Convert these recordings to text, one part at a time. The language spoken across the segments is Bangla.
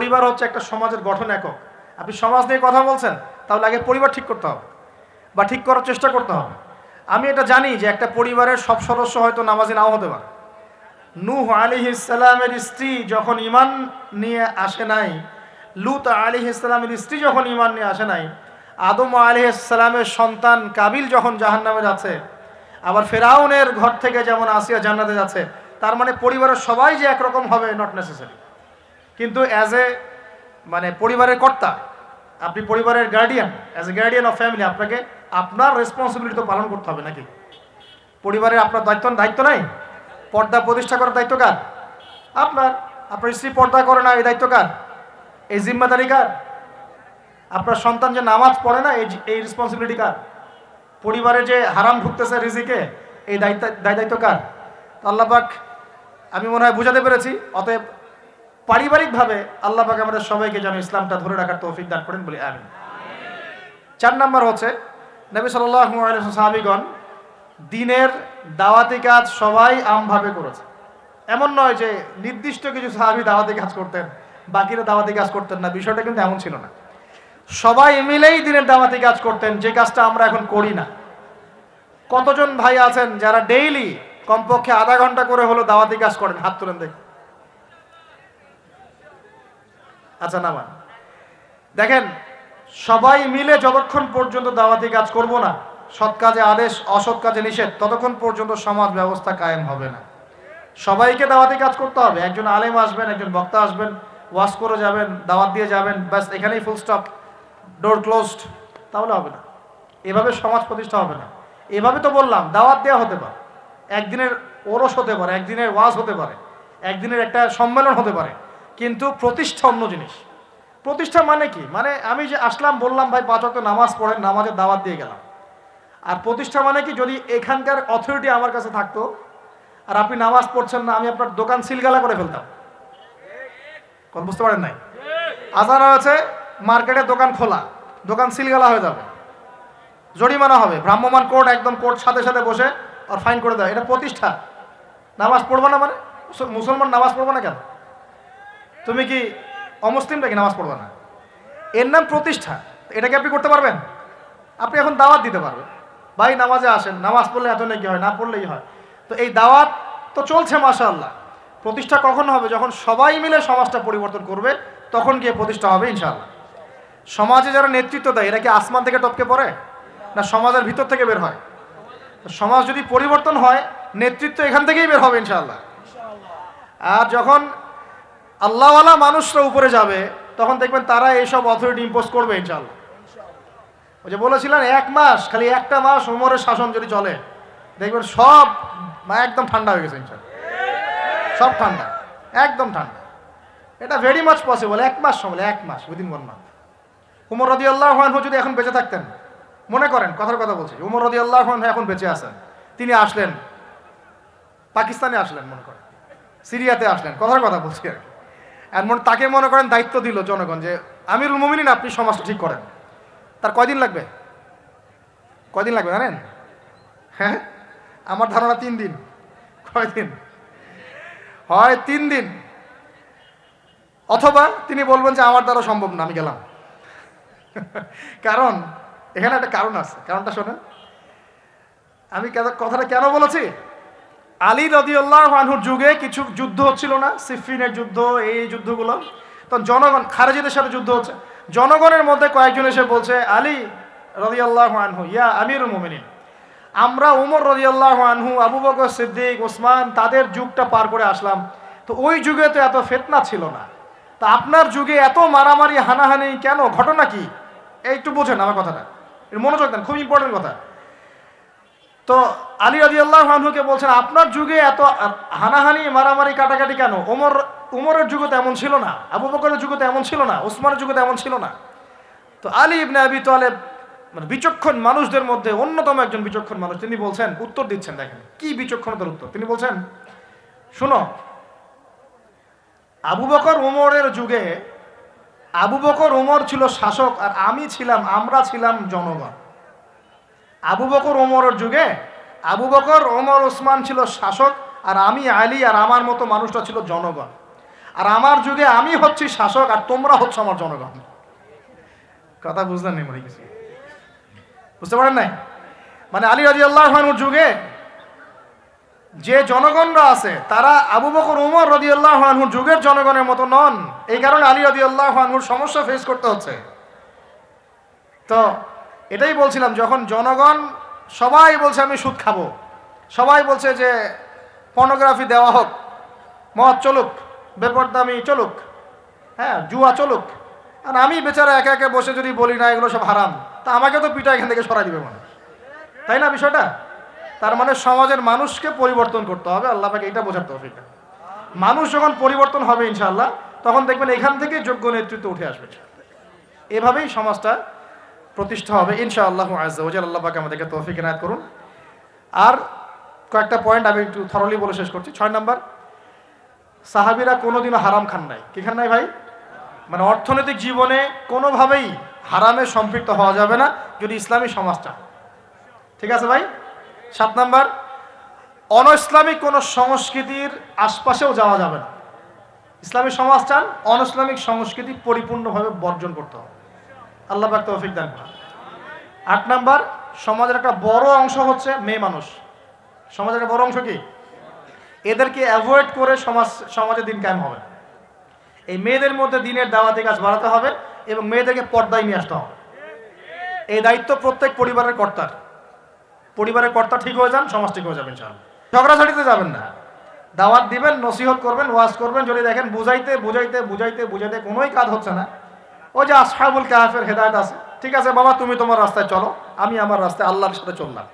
পরিবার হচ্ছে একটা সমাজের গঠন একক। আপনি সমাজ নিয়ে কথা বলছেন, তাহলে আগে পরিবার ঠিক করতে হবে বা ঠিক করার চেষ্টা করতে হবে। আমি এটা জানি যে একটা পরিবারের সব সদস্য হয়তো নামাজি নাও হতে পারে। নূহ আলাইহিস সালামের স্ত্রী যখন ঈমান নিয়ে আসে নাই, লূত আলাইহিস সালামের স্ত্রী যখন ঈমান নিয়ে আসে নাই, আদম আলাইহিস সালামের সন্তান কাবিল যখন জাহান্নামে যাচ্ছে, আবার ফেরাউনের ঘর থেকে যেমন আসিয়া জান্নাতে যাচ্ছে, তার মানে পরিবারের সবাই যে একরকম হবে নট নেসেসারি। কিন্তু অ্যাজ এ পরিবারের কর্তা, আপনি পরিবারের guardian, as a guardian of family, আপনাকে আপনার রেসপন্সিবিলিটি তো পালন করতে হবে নাকি? পরিবারের আপনার দায়িত্ব নাই? পর্দা প্রতিষ্ঠা করার দায়িত্ব কার? আপনার। আপনার স্ত্রী পর্দা করে না, এই দায়িত্ব কার? এই জিম্মাদারি কার? আপনার সন্তান যে নামাজ পড়ে না, এই রেসপন্সিবিলিটি কার? পরিবারে যে হারাম ঢুকতেছে রিজিকে, এই দায়িত্ব কার? আল্লাহ পাক, আমি মনে হয় বুঝাতে পেরেছি। অতএব পারিবারিকভাবে আল্লাহ পাক আমাদের সবাইকে যেন ইসলামটা ধরে রাখার তৌফিক দান করেন বলি আমিন। 4 নম্বর হচ্ছে, নবী সাল্লাল্লাহু আলাইহি ওয়াসাল্লাম সাহাবীগণ দ্বীনের দাওয়াতি কাজ সবাই আমভাবে করেছে। এমন নয় যে নির্দিষ্ট কিছু সাহাবী দাওয়াতি কাজ করতেন, বাকিরা দাওয়াতি কাজ করতেন না, বিষয়টা কিন্তু এমন ছিল না। সবাই মিলেই দ্বীনের দাওয়াতি কাজ করতেন, যে কাজটা আমরা এখন করি না। কতজন ভাই আছেন যারা ডেইলি কমপক্ষে আধা ঘন্টা করে হলো দাওয়াতি কাজ করেন? হাত তুলেন দেখি। আচ্ছা, নামান। দেখেন, সবাই মিলে যতক্ষণ পর্যন্ত দাওয়াতি কাজ করব না, সৎ কাজে আদেশ অসৎ কাজে নিষেধ, ততক্ষণ পর্যন্ত সমাজ ব্যবস্থা কায়েম হবে না। সবাইকে দাওয়াতি কাজ করতে হবে। একজন আলেম আসবেন, একজন বক্তা আসবেন, ওয়াজ করে যাবেন, দাওয়াত দিয়ে যাবেন, ব্যাস এখানেই ফুল স্টপ, ডোর ক্লোজড, তাহলে হবে না। এভাবে সমাজ প্রতিষ্ঠা হবে না। এভাবে তো বললাম, দাওয়াত দেওয়া হতে পারে, একদিনের ওরস হতে পারে, একদিনের ওয়াজ হতে পারে, একদিনের একটা সম্মেলন হতে পারে, কিন্তু প্রতিষ্ঠা অন্য জিনিস। প্রতিষ্ঠা মানে কি? মানে আমি যে আসলাম, বললাম ভাই 5 ওয়াক্ত নামাজ পড়েন, নামাজের দাওয়াত দিয়ে গেলাম। আর প্রতিষ্ঠা মানে কি? যদি এখানকার অথরিটি আমার কাছে থাকতো আর আপনি নামাজ পড়ছেন না, আমি আপনার দোকান সিলগালা করে ফেলতাম। কথা বুঝতে পারেন নাই? আজান হয়েছে, মার্কেটের দোকান খোলা, দোকান সিলগালা হয়ে যাবে, জরিমানা হবে, ভ্রাম্যমাণ কোর্ট, একদম কোর্ট সাথে সাথে বসে আর ফাইন করে দেয়। এটা প্রতিষ্ঠা। নামাজ পড়বো না মানে? মুসলমান নামাজ পড়বো না কেন? তুমি কি অমুসলিম নাকি নামাজ পড়বো না? এর নাম প্রতিষ্ঠা। এটাকে আপনি করতে পারবেন? আপনি এখন দাওয়াত দিতে পারবেন, ভাই নামাজে আসেন, নামাজ পড়লে এত নাকি হয়, না পড়লেই হয়। তো এই দাওয়াত তো চলছে মাশাআল্লাহ। প্রতিষ্ঠা কখন হবে? যখন সবাই মিলে সমাজটা পরিবর্তন করবে, তখন গিয়ে প্রতিষ্ঠা হবে ইনশাআল্লাহ। সমাজে যারা নেতৃত্ব দেয়, এরা কি আসমান থেকে টপকে পড়ে, না সমাজের ভিতর থেকে বের হয়? সমাজ যদি পরিবর্তন হয়, নেতৃত্ব এখান থেকেই বের হবে ইনশাআল্লাহ। আর যখন আল্লাহওয়ালা মানুষরা উপরে যাবে, তখন দেখবেন তারা এইসব অথরিটি ইম্পোজ করবে ইনশাআল্লাহ। ওই যে বলেছিলেন 1 মাস, খালি একটা মাস ওমরের শাসন যদি চলে, দেখবেন সব একদম ঠান্ডা হয়ে গেছে ইনশাআল্লাহ। সব ঠান্ডা, একদম ঠান্ডা। এটা ভেরি মাচ পসিবল। 1 মাস সময়, 1 মাস, উইদিন 1 মান্থ। উমর রাদিয়াল্লাহু আনহু যদি এখন বেঁচে থাকতেন, মনে করেন কথার কথা বলছি, উমর রাদিয়াল্লাহু আনহু এখন বেঁচে আছেন, তিনি আসলেন পাকিস্তানে, আসলেন মনে করেন, সিরিয়াতে আসলেন, কথার কথা বলছি আর কি। এমন তাকে মনে করেন দায়িত্ব দিল জনগণ যে আমিরুল মুমিনিন, আপনি সমাজটা ঠিক করেন। তার কয়দিন লাগবে? কয়দিন লাগবে জানেন? হ্যাঁ, আমার ধারণা 3 দিন। কয়দিন হয়? 3 দিন। অথবা তিনি বলবেন যে আমার দ্বারা সম্ভব না, আমি গেলাম। কারণ এখানে একটা কারণ আছে, কারণটা শোনেন। আমি কথাটা কেন বলেছি? আলী রাদিয়াল্লাহু আনহুর যুগে কিছু যুদ্ধ হচ্ছিল না, সিফিনের যুদ্ধ, এই যুদ্ধগুলো। তখন জনগণ, খারেজিদের সাথে যুদ্ধ হচ্ছে, জনগণের মধ্যে কয়েকজন এসে বলছে, আলী রাদিয়াল্লাহু আনহু, ইয়া আমিরুল মুমিনিন, আমরা উমর রাদিয়াল্লাহু আনহু, আবু বকর সিদ্দিক, ওসমান, তাদের যুগটা পার করে আসলাম, তো ওই যুগে তো এত ফিতনা ছিল না, তা আপনার যুগে এত মারামারি হানাহানি কেন? ঘটনা কি? একটু বোঝেন আমার কথাটা, মনোযোগ দেন, খুব ইম্পর্টেন্ট কথা। তো আলী রাদিয়াল্লাহু আনহুকে বলছেন, আপনার যুগে এত হানাহানি মারামারি কাটাকাটি কেন? উমরের যুগে তো এমন ছিল না, আবু বকরের যুগে তো এমন ছিল না, ওসমানের যুগে তো এমন ছিল না। তো আলী ইবনে আবি তালেব, বিচক্ষণ মানুষদের মধ্যে অন্যতম একজন বিচক্ষণ মানুষ, তিনি বলছেন, উত্তর দিচ্ছেন, দেখেন কি বিচক্ষণতার উত্তর। তিনি বলছেন, শুনো, আবু বকর উমরের যুগে আবু বকর উমর ছিল শাসক, আর আমরা ছিলাম জনগণ। আবু বকর ওমরের যুগে আবু বকর, ওমর, ওসমান ছিল শাসক, আর আমি আলী আর আমার মতো মানুষটা ছিল জনগণ। আর আমার যুগে আমি হচ্ছি শাসক আর তোমরা হচ্ছে আমার জনগণ। কথা বুঝলেন নি? মনে কিছু বুঝতে পারেন নাই? মানে আলী রাদিয়াল্লাহু আনহুর যুগে যে জনগণরা আছে তারা আবু বকর উমর রাদিয়াল্লাহু আনহুর যুগের জনগণের মতো নন। এই কারণে আলী রাদিয়াল্লাহু আনহুর সমস্যা ফেস করতে হচ্ছে। তো এটাই বলছিলাম, যখন জনগণ সবাই বলছে আমি সুদ খাবো, সবাই বলছে যে পর্নোগ্রাফি দেওয়া হোক, মদ চলুক, বেপরদামি চলুক, হ্যাঁ জুয়া চলুক, আর আমি বেচারা একা একা বসে যদি বলি না এগুলো সব হারাম, তা আমাকে তো পিঠা এখান থেকে সরাই দিবে মানুষ, তাই না বিষয়টা? তার মানে সমাজের মানুষকে পরিবর্তন করতে হবে। আল্লাহ পাকে এটা বোঝার তৌফিক দেন। মানুষ যখন পরিবর্তন হবে ইনশাআল্লাহ, তখন দেখবেন এখান থেকে যোগ্য নেতৃত্ব উঠে আসবে। এভাবেই সমাজটা প্রতিষ্ঠা হবে ইনশাআল্লাহ আজ্জা ওয়া জাল্লা। আল্লাহ পাক আমাদেরকে তৌফিক এনায়েত করুন। আর কয়েকটা পয়েন্ট আমি একটু থরলি বলে শেষ করছি। 6 নাম্বার, সাহাবীরা কোনোদিনও হারাম খান নাই। কি খান নাই ভাই? মানে অর্থনৈতিক জীবনে কোনোভাবেই হারামে সম্পৃক্ত হওয়া যাবে না যদি ইসলামী সমাজটা, ঠিক আছে ভাই? 7 নাম্বার, অনইসলামিক কোনো সংস্কৃতির আশপাশেও যাওয়া যাবে না। ইসলামী সমাজ চান, অনইসলামিক সংস্কৃতি পরিপূর্ণভাবে বর্জন করতে হবে। আল্লাহ পাক তৌফিক দান করুন। 8 নাম্বার, সমাজের একটা বড় অংশ হচ্ছে মেয়ে মানুষ। সমাজের একটা বড় অংশ কি? এদেরকে অ্যাভয়েড করে সমাজে দিন কায়েম হবে। এই মেয়েদের মধ্যে দিনের দাওয়াতি কাজ বাড়াতে হবে এবং মেয়েদেরকে পর্দায় নিয়ে আসতে হবে। এই দায়িত্ব প্রত্যেক পরিবারের কর্তার। পরিবারের কর্তা ঠিক হয়ে যান, সমাজ ঠিক হয়ে যাবে ইনশাআল্লাহ। ঝগড়াঝাটিতে যাবেন না, দাওয়াত দিবেন, নসিহত করবেন, ওয়াজ করবেন। যদি দেখেন বুঝাইতে বুঝাইতে বুঝাইতে বুঝাইতে কোনোই কাজ হচ্ছে না, ওই যে আসহাবুল কাহফের হেদায়েত আছে, ঠিক আছে বাবা তুমি তোমার রাস্তায় চলো, আমি আমার রাস্তায় আল্লাহর সাথে চললাম।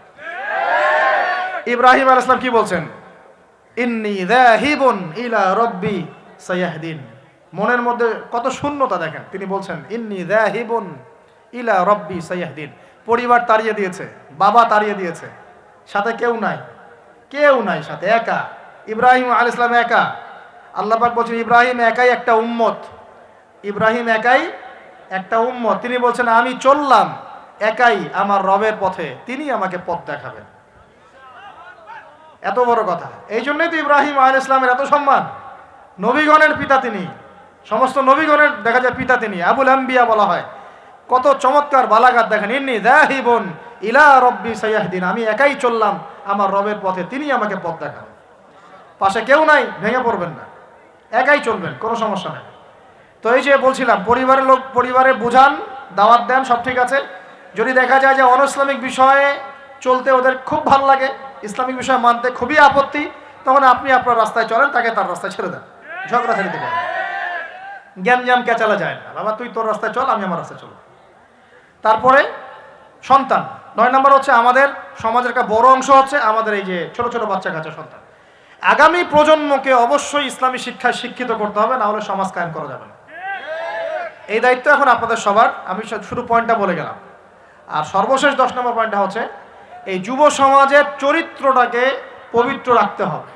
ইব্রাহিম আলাইহিস সালাম কি বলছেন? ইন্নী যাহিবুন ইলা রাব্বি সায়াহদিন। মনের মধ্যে কত শূন্যতা দেখেন, তিনি বলছেন ইন্নী যাহিবুন ইলা রাব্বি সায়াহদিন। পরিবার তাড়িয়ে দিয়েছে, বাবা তাড়িয়ে দিয়েছে, সাথে কেউ নাই, কেউ নাই সাথে, একা। ইব্রাহিম আলাইহিস সালাম একা। আল্লাহ পাক বলছেন ইব্রাহিম একাই একটা উম্মত, ইব্রাহিম একাই একটা উম্মত। তিনি বলছেন আমি চললাম একাই আমার রবের পথে, তিনি আমাকে পথ দেখাবেন। এত বড় কথা। এই জন্যই তো ইব্রাহিম আলাইহিস সালামের এত সম্মান। নবীগণের পিতা তিনি, সমস্ত নবীগণের দেখা যায় পিতা তিনি, আবুল আম্বিয়া বলা হয়। কত চমৎকার বালাগাত দেখেন, ইন্নী যাহিবুন ইলা রাব্বি সায়াহদিন। আমি একাই চললাম আমার রবের পথে, তিনি আমাকে পথ দেখাবেন। পাশে কেউ নাই, ভেঙে পড়বেন না, একাই চলবেন, কোনো সমস্যা নেই। তো এই যে বলছিলাম, পরিবারের লোক পরিবারে বুঝান, দাওয়াত দেন, সব ঠিক আছে। যদি দেখা যায় যে অনইসলামিক বিষয়ে চলতে ওদের খুব ভালো লাগে, ইসলামিক বিষয় মানতে খুবই আপত্তি, তখন আপনি আপনার রাস্তায় চলেন, তাকে তার রাস্তায় ছেড়ে দেন। ঝগড়া ছেড়ে দেবেন, জ্ঞান কেচালা যায় না। বাবা তুই তোর রাস্তায় চল, আমি আমার রাস্তায় চল। তারপরে সন্তান। 9 নম্বর হচ্ছে আমাদের সমাজের একটা বড় অংশ হচ্ছে আমাদের এই যে ছোট ছোট বাচ্চা কাচ্চা সন্তান। আগামী প্রজন্মকে অবশ্যই ইসলামী শিক্ষায় শিক্ষিত করতে হবে, না হলে সমাজ কায়েম করা যাবে না। এই দায়িত্ব এখন আপনাদের সবার। আমি শুধু পয়েন্টটা বলে গেলাম। আর সর্বশেষ 10 নম্বর পয়েন্টটা হচ্ছে এই যুব সমাজের চরিত্রটাকে পবিত্র রাখতে হবে।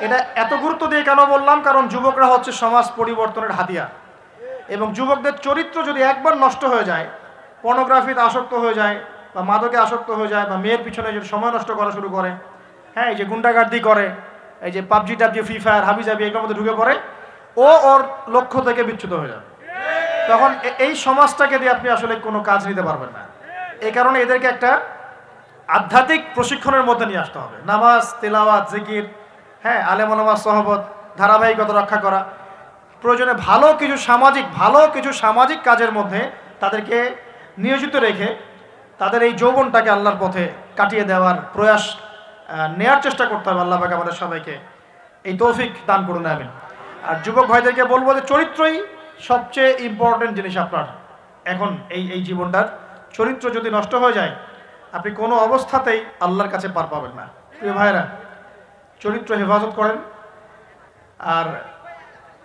এটা এত গুরুত্ব দিয়ে কেন বললাম? কারণ যুবকরা হচ্ছে সমাজ পরিবর্তনের হাতিয়ার, এবং যুবকদের চরিত্র যদি একবার নষ্ট হয়ে যায়, পর্নোগ্রাফিতে আসক্ত হয়ে যায় বা মাদকে আসক্ত হয়ে যায় বা মেয়ের পিছনে যদি সময় নষ্ট করা শুরু করে, হ্যাঁ এই যে গুন্ডাগার্দি করে, এই যে পাবজি টাবজি ফ্রি ফায়ার হাবিজাবি এগুলোর মধ্যে ঢুকে পড়ে, ওর লক্ষ্য থেকে বিচ্যুত হয়ে যাবে। তখন এই সমাজটাকে দিয়ে আপনি আসলে কোনো কাজ নিতে পারবেন না। এই কারণে এদেরকে একটা আধ্যাত্মিক প্রশিক্ষণের মধ্যে নিয়ে আসতে হবে। নামাজ, তিলাওয়াত, জিকির, হ্যাঁ আলেম ওলামার সহবত, ধারাবাহিকতা রক্ষা করা, প্রয়োজনে ভালো কিছু সামাজিক কাজের মধ্যে তাদেরকে নিয়োজিত রেখে তাদের এই যৌবনটাকে আল্লাহর পথে কাটিয়ে দেওয়ার প্রয়াস নেয়ার চেষ্টা করতে হবে। আল্লাহ পাক আমাদের সবাইকে এই তৌফিক দান করুন, আমিন। আর যুবক ভাইদেরকে বলবো যে চরিত্রই সবচেয়ে ইম্পর্টেন্ট জিনিস আপনার। এখন এই জীবনটার চরিত্র যদি নষ্ট হয়ে যায়, আপনি কোনো অবস্থাতেই আল্লাহর কাছে পার পাবেন না। প্রিয় ভাইরা, চরিত্র হেফাজত করেন। আর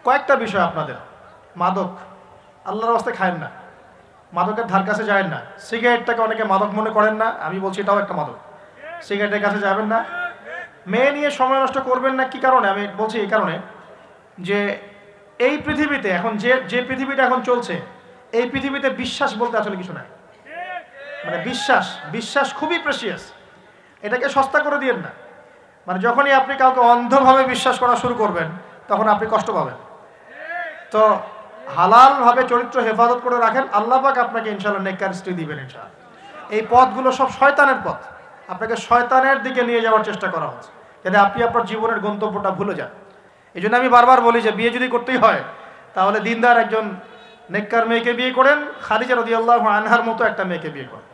কয়েকটা বিষয় আপনাদের, মাদক আল্লাহর রাস্তায় খায়েন না, মাদকের ধার কাছে যায় না। সিগারেটটাকে অনেকে মাদক মনে করেন না, আমি বলছি এটাও একটা মাদক। সিগারেটের কাছে যাবেন না। মেয়ে নিয়ে সময় নষ্ট করবেন না। কি কারণে আমি বলছি? এই কারণে যে এই পৃথিবীতে এখন যে পৃথিবীটা এখন চলছে, এই পৃথিবীতে বিশ্বাস বলতে আসলে কিছু নাই। মানে বিশ্বাস খুবই প্রেসিয়াস, এটাকে সস্তা করে দিয়েন না। মানে যখনই আপনি কাউকে অন্ধভাবে বিশ্বাস করা শুরু করবেন, তখন আপনি কষ্ট পাবেন। তো হালালভাবে চরিত্র হেফাজত করে রাখেন, আল্লাহ পাক আপনাকে ইনশাআল্লাহ নেককার স্ত্রী দিবেন ইনশাআল্লাহ। এই পথগুলো সব শয়তানের পথ, আপনাকে শয়তানের দিকে নিয়ে যাওয়ার চেষ্টা করা হচ্ছে, যাতে আপনি আপনার জীবনের গন্তব্যটা ভুলে যান। এই জন্য আমি বারবার বলি যে বিয়ে যদি করতেই হয় তাহলে দিনদার একজন নেককার মেয়েকে বিয়ে করেন, খাদিজা রাদিয়াল্লাহু আনহার মতো একটা মেয়েকে বিয়ে করেন।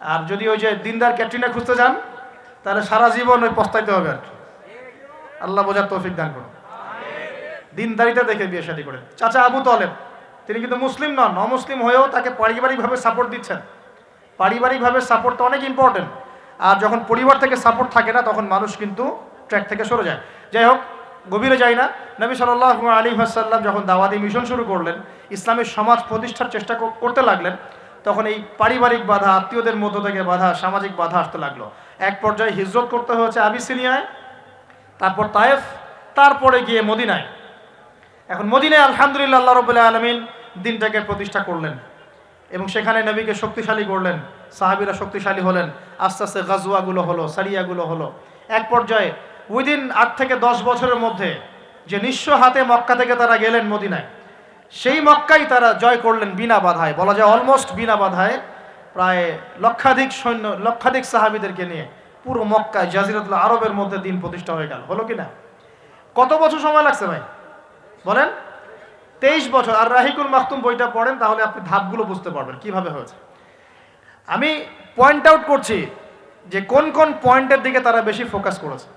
আর যদি ওই যে দিনদার ক্যাটরিনা খুঁজতে যান তাহলে সারা জীবন ওই পস্তাইতে হবে আর কি। আল্লাহ বোঝার তৌফিক দান করুন। দিনদারিতা দেখে বিয়ে শাদী করেন। চাচা আবু তালেব তিনি কিন্তু মুসলিম নন, অমুসলিম হয়েও তাকে পারিবারিকভাবে সাপোর্ট দিচ্ছেন। পারিবারিকভাবে সাপোর্টটা অনেক ইম্পর্টেন্ট। আর যখন পরিবার থেকে সাপোর্ট থাকে না তখন মানুষ কিন্তু ট্র্যাক থেকে সরে যায়। যাই হোক, গভীরে যাই না। নবী সাল্লাল্লাহু আলাইহি ওয়াসাল্লাম যখন দাওয়াতি মিশন শুরু করলেন, ইসলামের সমাজ প্রতিষ্ঠার চেষ্টা করতে লাগলেন, তখন এই পারিবারিক বাধা, আত্মীয়দের মধ্য থেকে বাধা, সামাজিক বাধা আসতে লাগলো। এক পর্যায়ে হিজরত করতে হয়েছে আবিসিনিয়ায়, তারপর তায়েফ, তারপরে গিয়ে মদিনায়। এখন মদিনায় আলহামদুলিল্লাহ আল্লাহ রাব্বুল আলামিন দিনটাকে প্রতিষ্ঠা করলেন এবং সেখানে নবীকে শক্তিশালী করলেন, সাহাবীরা শক্তিশালী হলেন, আস্তে আস্তে গাজওয়াগুলো হলো, সারিয়াগুলো হলো। এক পর্যায়ে উইদিন 8 থেকে 10 বছরের মধ্যে যে নিঃস্ব হাতে মক্কা থেকে তারা গেলেন মদিনায়, সেই মক্কাই তারা জয় করলেন বিনা বাধায়, বলা যায় অলমোস্ট বিনা বাধায়। প্রায় লক্ষাধিক সৈন্য, লক্ষাধিক সাহাবীদেরকে নিয়ে পুরো মক্কায় জাজিরাতুল আরবের মধ্যে দিন প্রতিষ্ঠা হয়ে গেল। হলো কিনা? কত বছর সময় লাগছে ভাই বলেন? 23 বছর। আর রাহিকুল মাখতুম বইটা পড়েন তাহলে আপনি ধাপগুলো বুঝতে পারবেন কিভাবে হয়েছে। আমি পয়েন্ট আউট করছি যে কোন কোন পয়েন্টের দিকে তারা বেশি ফোকাস করেছে,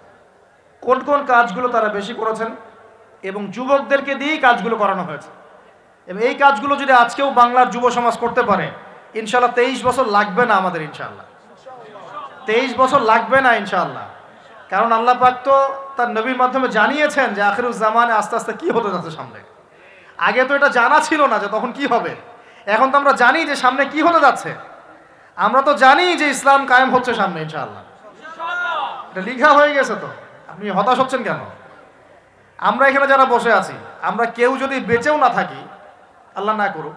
কোন কোন কাজগুলো তারা বেশি করেছেন, এবং যুবকদেরকে দিয়েই কাজগুলো করানো হয়েছে। এবং এই কাজগুলো যদি আজকেও বাংলার যুব সমাজ করতে পারে, ইনশাআল্লাহ 23 বছর লাগবে না আমাদের, ইনশাআল্লাহ 23 বছর লাগবে না ইনশাআল্লাহ। কারণ আল্লাহ পাক তো তার নবীর মাধ্যমে জানিয়েছেন যে আখিরুজ জামানে আস্তে আস্তে কি হতে যাচ্ছে সামনে। আগে তো এটা জানা ছিল না যে তখন কি হবে, এখন তো আমরা জানি যে সামনে কি হতে যাচ্ছে। আমরা তো জানি যে ইসলাম কায়েম হচ্ছে সামনে ইনশাআল্লাহ, এটা লিখা হয়ে গেছে। তো আপনি হতাশ হচ্ছেন কেন? আমরা এখানে যারা বসে আছি, আমরা কেউ যদি বেঁচেও না থাকি, আল্লাহ না করুক,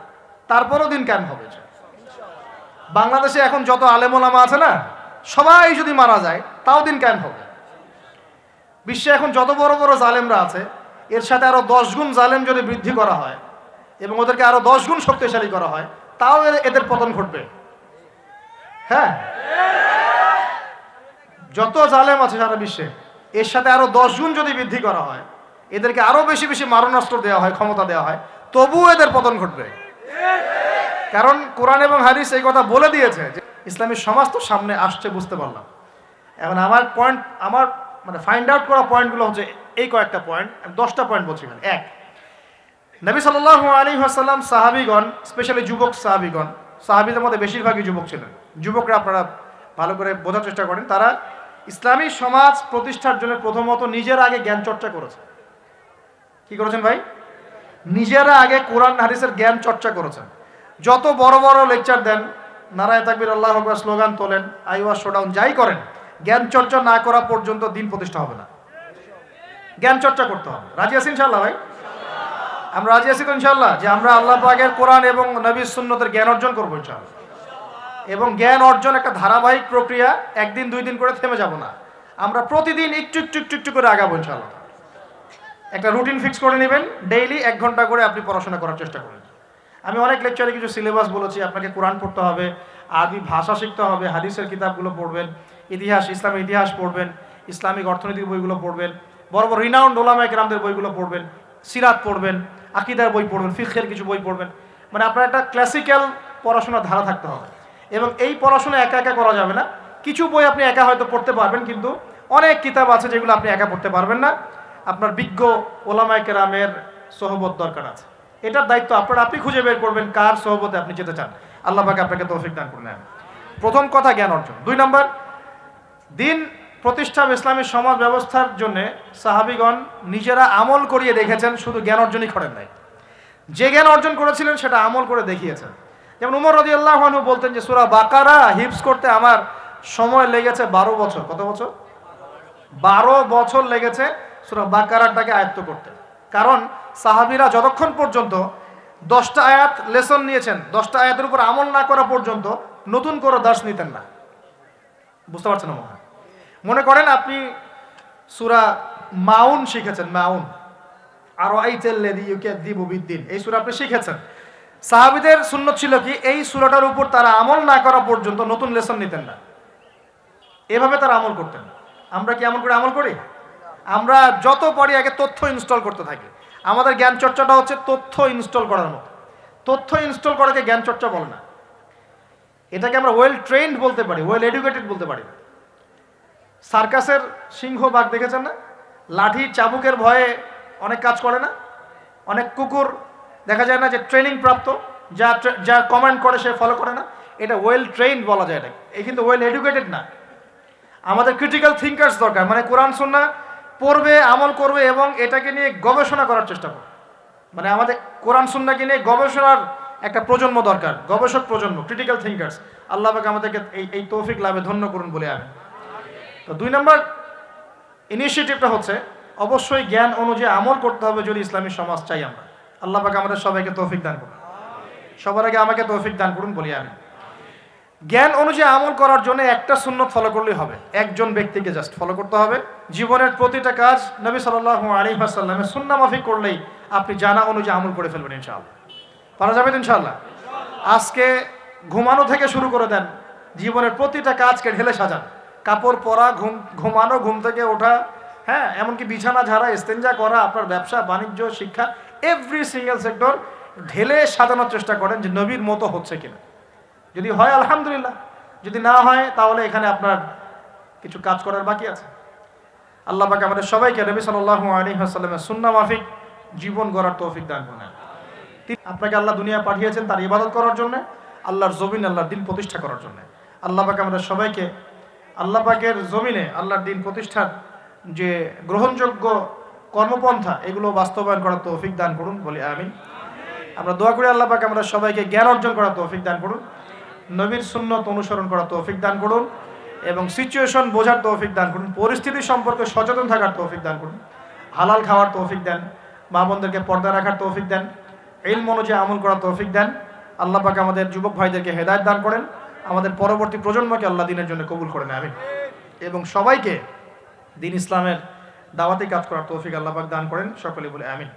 তারপরও দিন কায়েম হবে। বাংলাদেশে এখন যত আলেম ওলামা আছে না, সবাই যদি মারা যায় তাও দিন কায়েম হবে। বিশ্বে এখন যত বড় বড় জালেমরা আছে, এর সাথে আরো 10 গুণ জালেম যদি বৃদ্ধি করা হয় এবং ওদেরকে আরো 10 গুণ শক্তিশালী করা হয়, তাও এদের পতন ঘটবে। হ্যাঁ, যত জালেম আছে সারা বিশ্বে, এর সাথে আরো 10 গুণ যদি বৃদ্ধি করা হয়, এদেরকে আরো বেশি বেশি মারণাস্ত্র দেওয়া হয়, ক্ষমতা দেওয়া হয়, তবুও এদের পতন ঘটবে। কারণ কোরআন এবং হাদিস এই কথা বলে দিয়েছে যে ইসলামী সমাজ তো সামনে আসছে, বুঝতে পারলাম। এখন আমার পয়েন্ট, আমার মানে ফাইন্ড আউট করা পয়েন্টগুলো হচ্ছে এই কয়েকটা পয়েন্ট। আমি 10টা পয়েন্ট বলছি। এক, নবী সাল্লাল্লাহু আলাইহি ওয়াসাল্লাম সাহাবীগণ, স্পেশালি যুবক সাহাবীগণ, সাহাবীদের মধ্যে বেশিরভাগই যুবক ছিলেন। যুবকরা আপনারা ভালো করে বোঝার চেষ্টা করেন, তারা ইসলামী সমাজ প্রতিষ্ঠার জন্য প্রথমত নিজেরা আগে জ্ঞান চর্চা করেছে। কি করেছেন ভাই? নিজেরা আগে কোরআন হাদিসের জ্ঞান চর্চা করেছেন। যত বড় বড় লেকচার দেন, নারায়ে তাকবীর, আল্লাহু আকবার স্লোগান তোলেন, আইওয়া শোডাউন, যাই করেন, জ্ঞান চর্চা না করা পর্যন্ত দিন প্রতিষ্ঠা হবে না। জ্ঞান চর্চা করতে হবে। রাজি আছি ইনশাআল্লাহ ভাই? আমরা রাজি আছি তো ইনশাআল্লাহ যে আমরা আল্লাহ পাকের কোরআন এবং নবীর সুন্নতের জ্ঞান অর্জন করবো ইনশাআল্লাহ। এবং জ্ঞান অর্জন একটা ধারাবাহিক প্রক্রিয়া, একদিন 2 দিন করে থেমে যাব না। আমরা প্রতিদিন একটু একটু একটু একটু করে আগাবো ইনশাআল্লাহ। একটা রুটিন ফিক্স করে নেবেন, ডেইলি 1 ঘন্টা করে আপনি পড়াশোনা করার চেষ্টা করবেন। আমি অনেক লেকচারে কিছু সিলেবাস বলেছি, আপনাকে কোরআন পড়তে হবে, আরবি ভাষা শিখতে হবে, হাদিসের কিতাবগুলো পড়বেন, ইতিহাস, ইসলামের ইতিহাস পড়বেন, ইসলামিক অর্থনীতির বইগুলো পড়বেন, বড় বড় রিনাউন্ড ওলামায়ে কেরামদের বইগুলো পড়বেন, সিরাত পড়বেন, আকীদার বই পড়বেন, ফিকহের কিছু বই পড়বেন। মানে আপনার একটা ক্লাসিক্যাল পড়াশোনার ধারা থাকতে হবে। এবং এই পড়াশোনা একা একা করা যাবে না। কিছু বই আপনি একা হয়তো পড়তে পারবেন, কিন্তু অনেক কিতাব আছে যেগুলো আপনি একা পড়তে পারবেন না। আপনার বিজ্ঞ ওলামায়ে কেরামের সোহবত দরকার আছে। এটার দায়িত্ব আপনার, আপনি খুঁজে বের করবেন কার সোহবতে আপনি যেতে চান। আল্লাহ পাক আপনাকে তৌফিক দান করুন। প্রথম কথা জ্ঞান অর্জন। 2 নম্বর, দিন প্রতিষ্ঠা ইসলামী সমাজ ব্যবস্থার জন্য সাহাবীগণ নিজেরা আমল করিয়ে দেখেছেন, শুধু জ্ঞান অর্জনই করেন নাই। যে জ্ঞান অর্জন করেছিলেন সেটা আমল করে দেখিয়েছেন। যেমন উমর রাদিয়াল্লাহু আনহু বলতেন যে সূরা বাকারা হিফজ করতে আমার সময় লেগেছে 12 বছর। কত বছর? 12 বছর লেগেছে সূরা বাকারাটাকে আয়ত্ত করতে। কারণ সাহাবীরা যতক্ষণ পর্যন্ত 10টা আয়াত লেসন নিয়েছেন, 10টা আয়াতের উপর আমল না করা পর্যন্ত নতুন করে দার্স নিতেন না। বুঝতে পারছেন না? মনে করেন আপনি সূরা মাউন শিখেছেন, মাউন। আর এই সূরা আপনি শিখেছেন। সাহাবীদের সুন্নত ছিল কি, এই সূরাটার উপর তারা আমল না করা পর্যন্ত নতুন লেসন নিতেন না, এভাবে তারা আমল করতেন। আমরা কি এমন করে আমল করি? আমরা যত পারি আগে তথ্য ইনস্টল করতে থাকি। আমাদের জ্ঞান চর্চাটা হচ্ছে তথ্য ইনস্টল করার মতো। তথ্য ইনস্টল করাকে জ্ঞান চর্চা বলে না, এটাকে আমরা ওয়েল ট্রেন্ড বলতে পারি, ওয়েল এডুকেটেড বলতে পারি। সার্কাসের সিংহ বাঘ দেখেছেন না? লাঠি চাবুকের ভয়ে অনেক কাজ করে না? অনেক কুকুর দেখা যায় না যে ট্রেনিং প্রাপ্ত, যা কমান্ড করে সে ফলো করে না? এটা ওয়েল ট্রেন্ড বলা যায় এটাকে, এই কিন্তু ওয়েল এডুকেটেড না। আমাদের ক্রিটিক্যাল থিঙ্কার্স দরকার, মানে কোরআন সুন্নাহ পড়বে, আমল করবে এবং এটাকে নিয়ে গবেষণা করার চেষ্টা করবে। মানে আমাদের কোরআন সুন্নাহকে নিয়ে গবেষণার একটা প্রজন্ম দরকার, গবেষক প্রজন্ম, ক্রিটিক্যাল থিঙ্কার্স। আল্লাহ পাক আমাদেরকে এই তৌফিক লাভে ধন্য করুন বলে আমি। তো 2 নম্বর ইনিশিয়েটিভটা হচ্ছে অবশ্যই জ্ঞান অনুযায়ী আমল করতে হবে যদি ইসলামী সমাজ চাই আমরা। আল্লাহ পাক আমাদের সবাইকে তৌফিক দান করুন, সবার আগে আমাকে তৌফিক দান করুন বলি আমি। জ্ঞান অনুযায়ী আমল করার জন্য একটা সুন্নত ফলো করলেই হবে, একজন ব্যক্তিকে জাস্ট ফলো করতে হবে। জীবনের প্রতিটা কাজ নবী সাল্লাল্লাহু আলাইহি ওয়াসাল্লামের সুন্নাহ মাফিক করলেই আপনি জানা অনুযায়ী আমল করে ফেলবেন ইনশাআল্লাহ। পারা যাবে ইনশাআল্লাহ? আজকে ঘুমানো থেকে শুরু করে দেন, জীবনের প্রতিটা কাজকে ঢেলে সাজান। কাপড় পরা, ঘুমানো, ঘুম থেকে ওঠা, হ্যাঁ, এমনকি বিছানা ঝাড়া, ইস্তেঞ্জা করা, আপনার ব্যবসা বাণিজ্য, শিক্ষা, এভরি সিঙ্গেল সেক্টর ঢেলে সাজানোর চেষ্টা করেন যে নবীর মতো হচ্ছে কিনা। যদি হয় আলহামদুলিল্লাহ, যদি না হয় তাহলে এখানে আপনার কিছু কাজ করার বাকি আছে। আল্লাহ পাক আমাদের সবাইকে নবী সাল্লাল্লাহু আলাইহি ওয়াসাল্লামের সুন্নাহ মাফিক জীবন গড়ার তৌফিক দান করুন। আপনাকে আল্লাহ দুনিয়া পাঠিয়েছেন তার ইবাদত করার জন্য, আল্লাহর জমিনে আল্লাহর দিন প্রতিষ্ঠা করার জন্য। আল্লাহ পাক আমাদের সবাইকে আল্লাহ পাকের জমিনে আল্লাহর দিন প্রতিষ্ঠার যে গ্রহণযোগ্য কর্মপন্থা এগুলো বাস্তবায়ন করার তৌফিক দান করুন বলি আমিন। আমরা দোয়া করি আল্লাহ পাক আমরা সবাইকে জ্ঞান অর্জন করার তৌফিক দান করুন, নবীর সুন্নত অনুসরণ করার তৌফিক দান করুন এবং সিচুয়েশন বোঝার তৌফিক দান করুন, পরিস্থিতি সম্পর্কে সচেতন থাকার তৌফিক দান করুন, হালাল খাওয়ার তৌফিক দেন, মা বোনদেরকে পর্দা রাখার তৌফিক দেন, ইলম অনুযায়ী আমল করার তৌফিক দেন। আল্লাহ পাক আমাদের যুবক ভাইদেরকে হেদায়েত দান করেন, আমাদের পরবর্তী প্রজন্মকে আল্লাহ দিনের জন্য কবুল করেন আমিন। এবং সবাইকে দিন ইসলামের দাওয়াতে কাজ করার তৌফিক আল্লাহ পাক দান করেন, সকলে বলে আমিন।